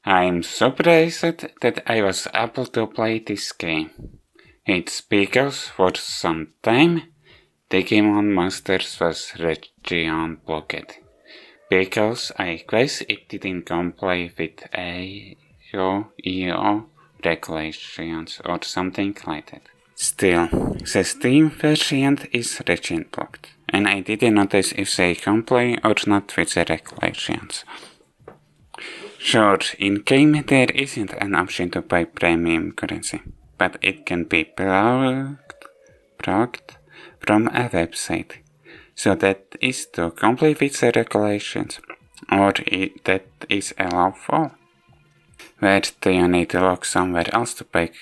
I'm surprised that I was able to play this game. It's because for some time Digimon Masters was region blocked. Because I guess it didn't comply with EU regulations or something like that. Still, the Steam version is region blocked, and I didn't notice if they comply or not with the regulations. Sure, in-game there isn't an option to buy premium currency, but it can be blocked from a website. So that is to comply with the regulations, or that is lawful. Where do you need to log somewhere else to buy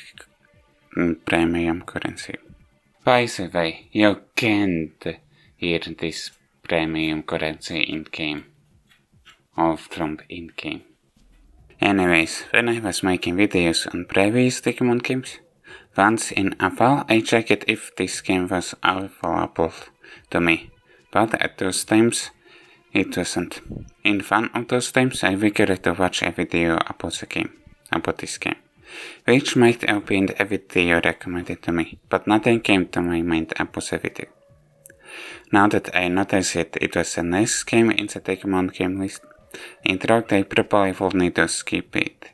premium currency? By the way, you can't hear this premium currency in-game, or from in-game. Anyways, when I was making videos on previous Digimon games, once in a while I checked if this game was available to me, but at those times it wasn't. In one of those times I figured to watch a video about this game, which might have been a video recommended to me, but nothing came to my mind about the video. Now that I noticed it was a nice game in the Digimon game list, intro, I probably will need to skip it,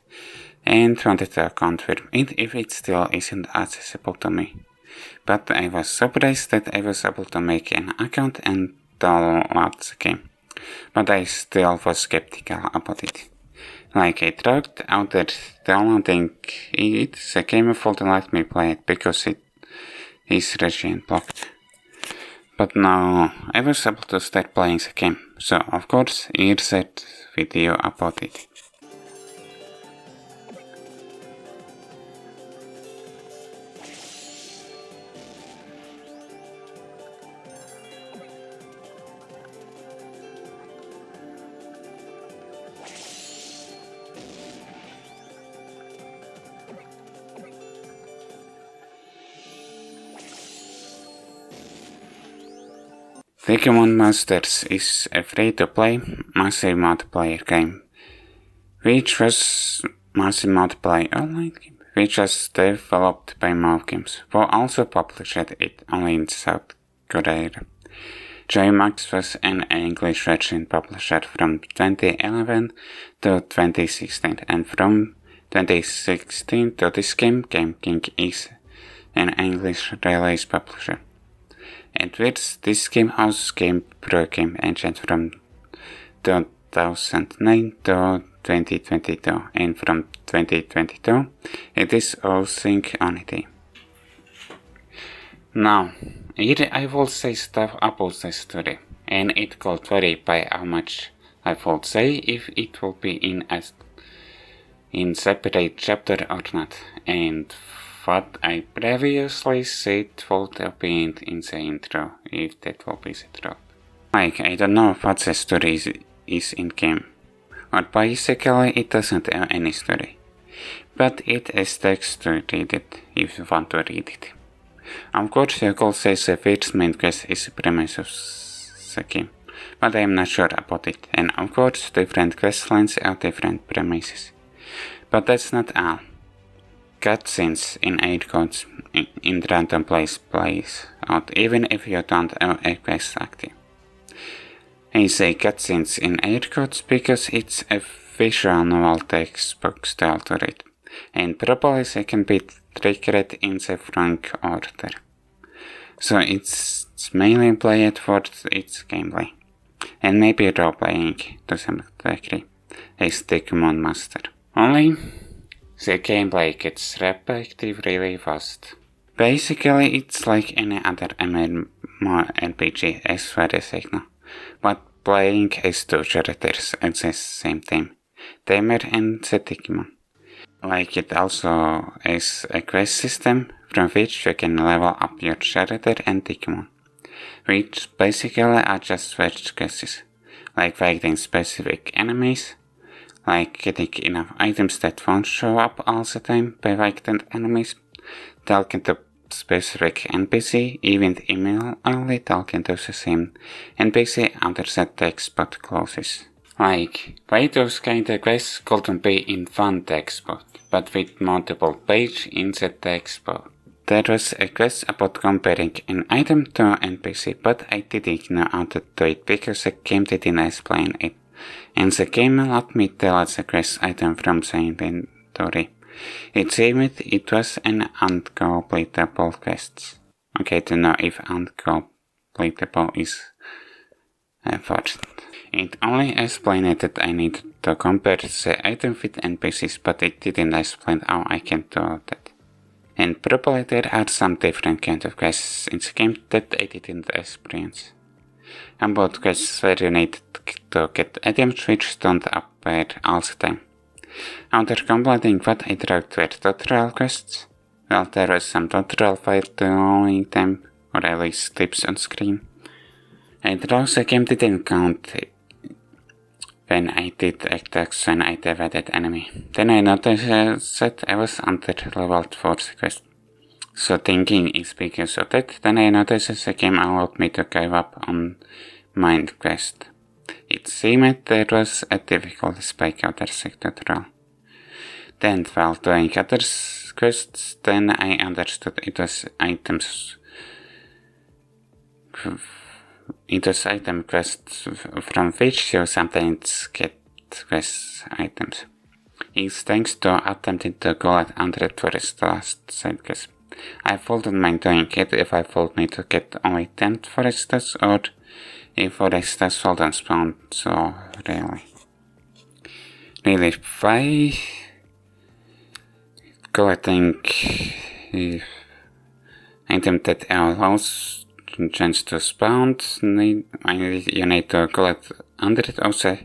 and wanted to confirm it if it still isn't accessible to me. But I was surprised that I was able to make an account and download the game, but I still was skeptical about it. Like I dropped out that downloading it, the game wouldn't let me play it because it is region blocked. But now I was able to start playing the game, so of course here's that video about it. Digimon Masters is a free-to-play, massive multiplayer game, which was developed by Move Games, who also published it only in South Korea. JMax was an English version published from 2011 to 2016, and from 2016 to this game, Game King is an English release publisher. And with this game house Game Pro Game Engine from 2009 to 2022, and from 2022 it is hosting Unity. Now, here I will say stuff about the story, and it could vary by how much I would say if it will be in separate chapter or not, and what I previously said would have been in the intro, if that will be the truth. Like, I don't know what the story is in game, or basically it doesn't have any story, but it is text to read it if you want to read it. Of course you could say the first main quest is the premise of the game, but I am not sure about it, and of course different quest lines have different premises. But that's not all. Cutscenes in air quotes in random plays out even if you don't have a quest active. I say cutscenes in air quotes because it's a visual novel textbook style to read, and probably they can be triggered in the wrong order. So it's mainly played for its gameplay, and maybe role playing to some degree, as Digimon Master. Only the gameplay gets repetitive really fast. Basically it's like any other MMORPG as far as I know, but playing as two characters at the same time, Tamer and the Digimon. Like it also has a quest system from which you can level up your character and Digimon, which basically are just fetch quests, like fighting specific enemies, like getting enough items that won't show up all the time by fighting enemies, talking to specific NPC, even email only talking to the same NPC under the text but closes. Like, why those kind of quests couldn't be in one textbook, but with multiple pages in the textbook. There was a quest about comparing an item to an NPC, but I didn't know how to do it because the game didn't explain it. And the game let me delete the quest item from the inventory. It seemed it was an uncompletable quest. Okay, to know if uncompletable is important. It only explained that I needed to compare the item with NPCs, but it didn't explain how I can do that. And probably there are some different kind of quests in the game that I didn't experience. About quests where you need to get items which don't appear all the time. After completing what I thought were tutorial quests, well, there was some tutorial file doing them, or at least tips on screen. And the game didn't count when I did attacks when I defeated enemy. Then I noticed that I was under-leveled for the quest. So thinking is because of that, then I noticed the game allowed me to give up on mind quest. It seemed there was a difficulty spike after the tutorial. Then while doing other quests, then I understood it was items. It was item quests from which you sometimes get quest items. It's thanks to attempting to collect 100 for his last side quest. I wouldn't mind doing it if I would need to get only 10 forestas or if forestas wouldn't spawn, so really why collecting item that allows chance to spawn, you need to collect 100 of the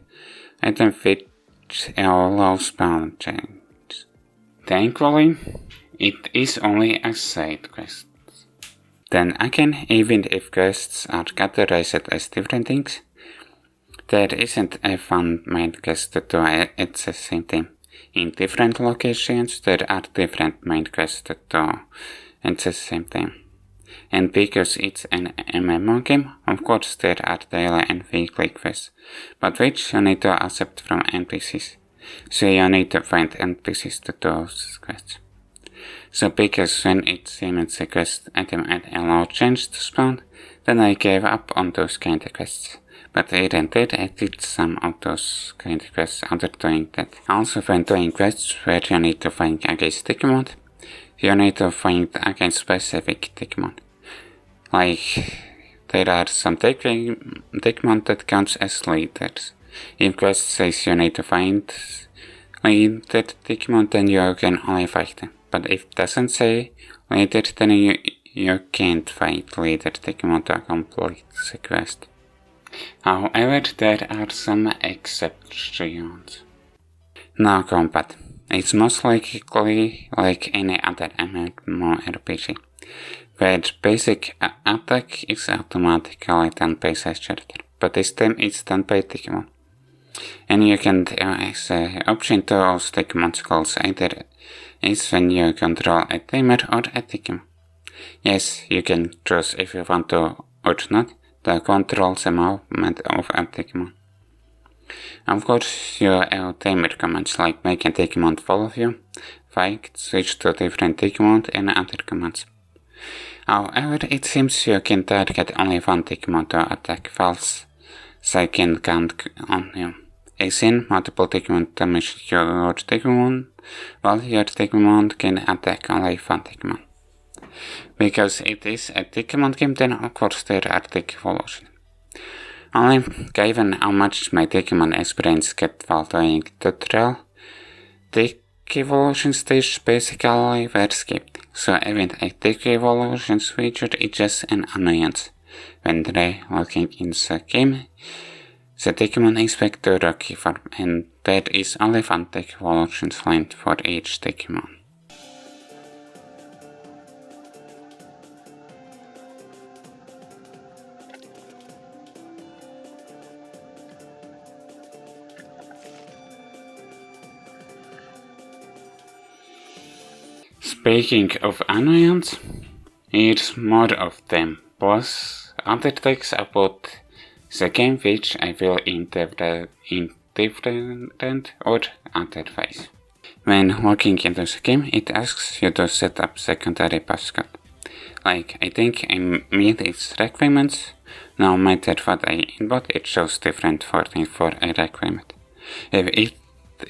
item which allow spawn change. Thankfully, it is only a side quest. Then again, even if quests are categorized as different things, there isn't a one main quest to do at the same time. In different locations, there are different main quests to do at the same time. And because it's an MMO game, of course there are daily and weekly quests, but which you need to accept from NPCs. So you need to find NPCs to do those quests. So because when it seemed the quest item had allowed change to spawn, then I gave up on those kind of quests. But even then I did some of those kind of quests after doing that. Also when doing quests where you need to find against Digimon, you need to find against specific Digimon. Like, there are some Digimon that counts as leaders. If quest says you need to find leader Digimon, then you can only fight them. But if it doesn't say leader, then you can't fight leader Digimon to complete the quest. However, there are some exceptions. Now combat. It's most likely like any other MMORPG, where basic attack is automatically done by the character, but this time it's done by Digimon. And you can use the option to use Digimon skills either is when you control a timer or a Digimon. Yes, you can choose if you want to or not to control the movement of a Digimon. Of course, you have timer commands like make a Digimon follow you, fight, switch to different Digimon and other commands. However, it seems you can target only one Digimon to attack whilst they can count on you. As in, multiple Digimon damage your Digimon, while your Digimon can attack only one Digimon. Because it is a Digimon game, then of course there are Digivolutions. Only given how much my Digimon experience get while doing tutorial, Digivolution stage basically were skipped, so even a Digivolutions feature is just an annoyance. When they looking in the game, the Digimon expect to Rocky form, and there is only one Digivolutions line for each Digimon. Speaking of annoyance, here's more of them, plus other things about the game which I will different or other ways. When logging into the game, it asks you to set up secondary passcode. Like, I think I meet its requirements. No matter what I input, it shows different wording for a requirement. If it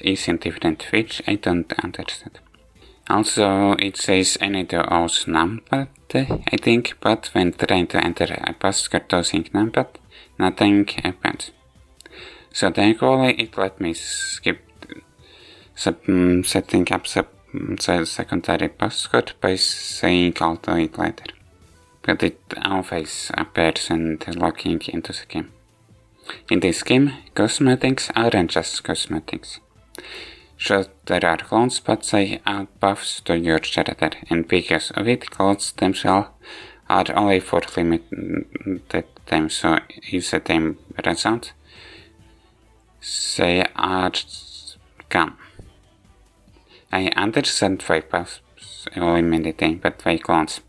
isn't different, which I don't understand. Also, it says I need to use numpad, I think, but when trying to enter a passcode using numpad, nothing happens. So thankfully, it let me skip setting up the secondary passcode by saying I'll do it later. But it always appears when logging into the game. In this game, cosmetics aren't just cosmetics. Sure, there are clones, but they add buffs to your character, and because of it, clones themselves are only for limited time, so if the time runs out, they are gone. I understand why buffs eliminate time, but why clones?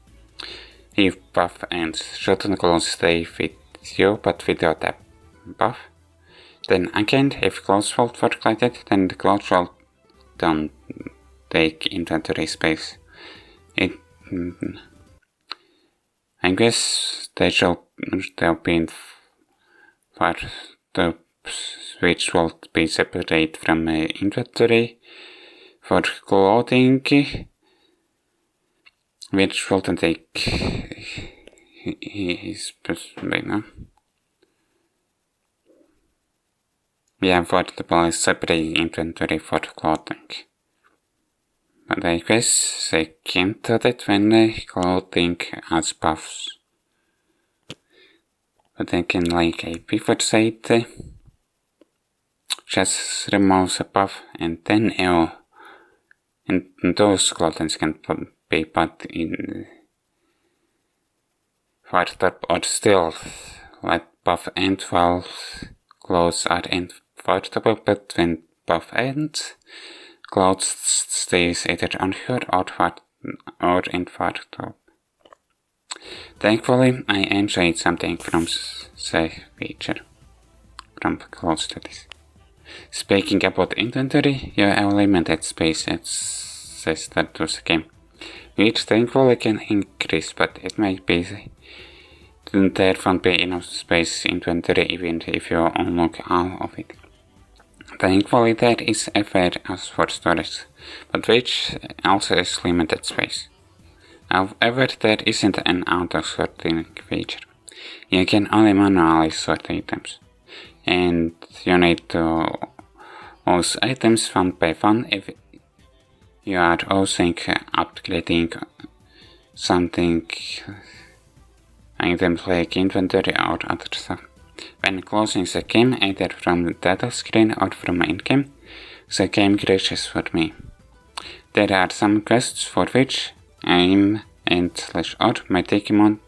If buff ends, certain clones stay with you, but without a buff. Then again, if clones will work like that, then the clones will don't take inventory space. I guess they should be for the which will be separate from inventory for clothing, which will take his no? Yeah, for the separate inventory for clothing. But I guess they can't do that when clothing has buffs. But I can, like I before said, just remove the buff and then and those clothing can be put in for top or still let buff end while clothes are invertible, but when buff ends, clothes stays either on her or invertible. Thankfully, I enjoyed something from the feature from clothes studies. Speaking about inventory, you have limited space at the start of the game, which thankfully can increase, but it might be there won't be enough space inventory even if you unlock all of it. Thankfully there is a fair as for storage, but which also is limited space. However, there isn't an auto-sorting feature. You can only manually sort items, and you need to use items one by one if you are using upgrading something, items like inventory or other stuff. When closing the game either from the data screen or from in-game, the game crashes for me. There are some quests for which I and/or my Digimon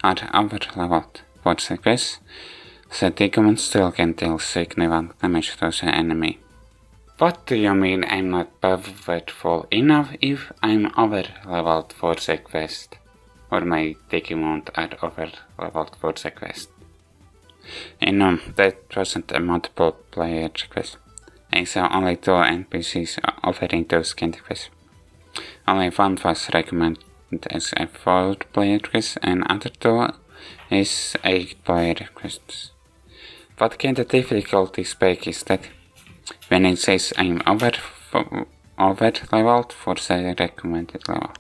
are over-leveled. For the quest, the Digimon still can deal significant damage to the enemy. What do you mean I'm not powerful enough if I'm over-leveled for the quest? Or my Digimon are over-leveled for the quest? And no, that wasn't a multiple player quest. I saw only 2 NPCs offering those kind of quests. Only one was recommended as a 4-player quest and other 2 is 8-player quests. What kind of difficulty spike is that? When it says I'm over-leveled for the recommended level.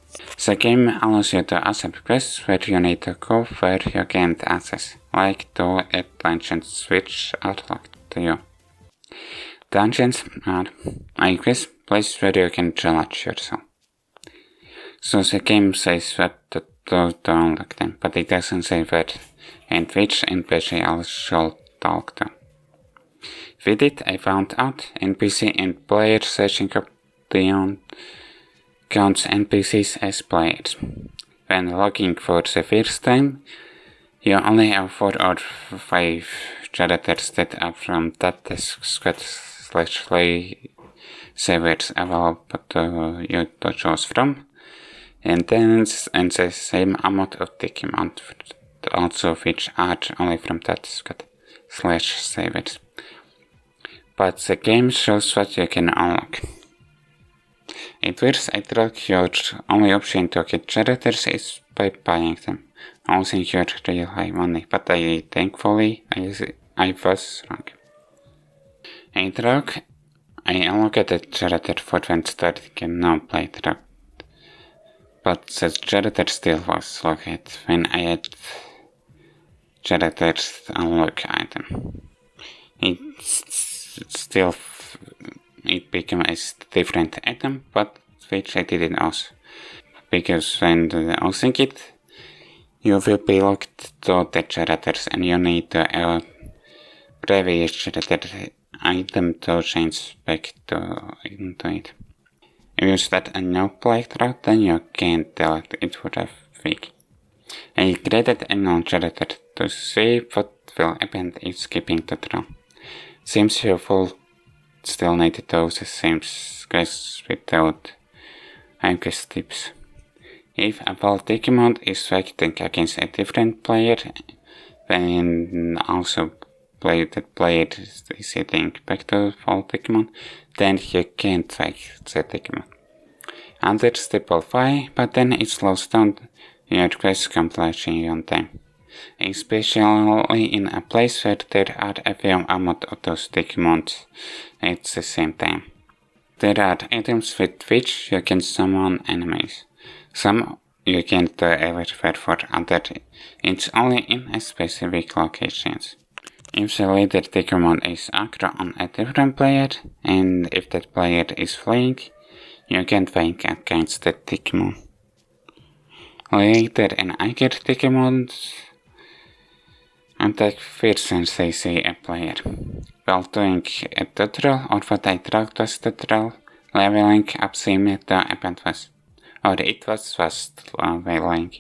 The game allows you to accept quests where you need to go where you can't access, like to a dungeons which are locked to you. Dungeons are, I guess, places where you can challenge yourself. So the game says what to do to unlock them, but it doesn't say where and which NPC I should talk to. With it, I found out NPC and player searching up beyond counts NPCs as players. When logging for the first time, you only have 4 or 5 characters that are from that squad/play servers available to you to choose from, and then the same amount of Digimon also which are only from that squad/servers. but the game shows what you can unlock. It appears I think your only option to get characters is by buying them, using your real high money, but thankfully I was wrong. In Rogue, I unlocked the character for when starting a no-play Rogue, but the character still was locked when I had characters unlock item. It became a different item, but which I didn't use. Because when using it, you will be locked to the characters and you need to previous character item to change back into it. If you start a new playthrough, then you can't delete it for a week. I created a new character to see what will happen if skipping the draw. Seems you will still need to do the same quests without quest tips. If a Digimon is fighting against a different player, then also the player is hitting back to Digimon, then you can't fight the Digimon. Under stable 5, but then it slows down your quest completion on time. Especially in a place where there are a fair amount of those Digimons at the same time. There are items with which you can summon enemies. Some you can't do everywhere for other, it's only in a specific locations. If the leader Digimon is aggro on a different player, and if that player is fleeing, you can fight against that Digimon. Later an agger Digimons attack first when they see a player. While doing a tutorial or what I tracked as tutorial, leveling up seemed to happen fast. Or it was fast leveling,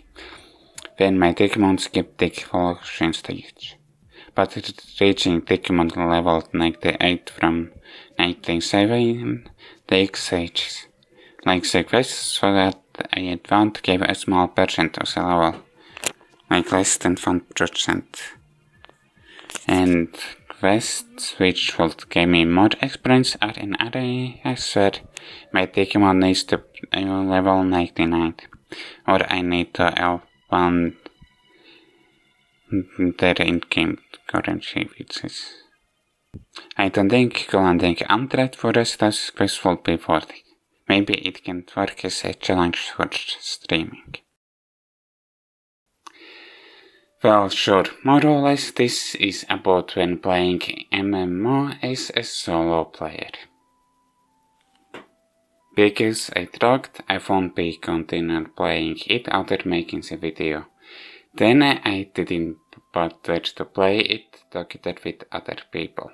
when my Digimon skipped the evolution stage. But reaching Digimon level 98 from 97 takes ages. Like the quests so that I advanced gave a small percent of the level, like less than 1%. And quests which would give me more experience are in areas where my Digimon needs to level 99, or I need to elevate their in-game currency, which is... I don't think landing 100 forestas quest will be worth it. Maybe it can work as a challenge for streaming. Well, sure, more or less this is about when playing MMO as a solo player. Because I thought I won't be continue playing it after making the video. Then I didn't bother to play it together with other people.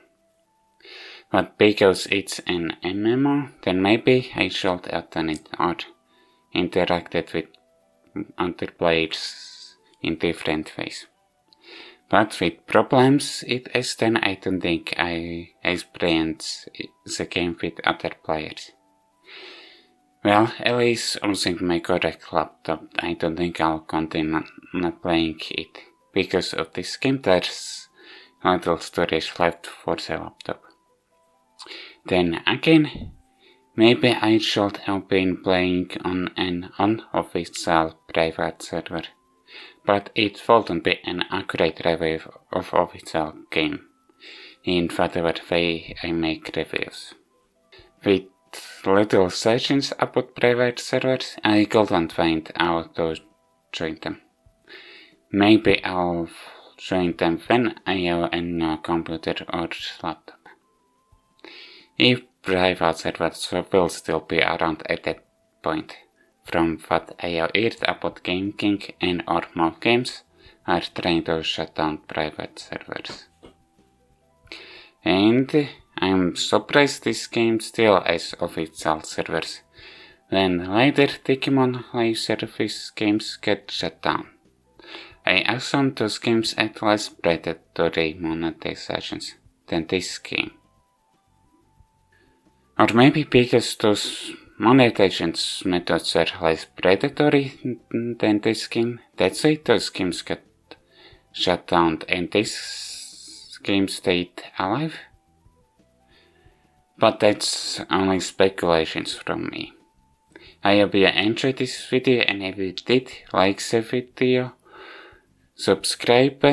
But because it's an MMO, then maybe I should have done it or interacted with other players in different ways. But with problems it is, then I don't think I experience the game with other players. Well, at least using my correct laptop, I don't think I'll continue not playing it. Because of this game there's little storage left for the laptop. Then again, maybe I should have been playing on an unofficial private server, but it wouldn't be an accurate review of official game, in whatever way I make reviews. With little sessions about private servers, I couldn't find out to join them. Maybe I'll join them when I have a new computer or laptop. If private servers will still be around at that point, from what I have heard about Game King and or more games are trying to shut down private servers. And I'm surprised this game still has official servers, when later Digimon live service games get shut down. I assume those games had less predatory monetizations than this game. Or maybe because those monetization methods are less predatory than this game, that's why those games got shut down and this game stayed alive? but that's only speculations from me. I hope you enjoyed this video, and if you did, like the video, subscribe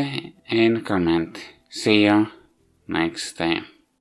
and comment. See you next time.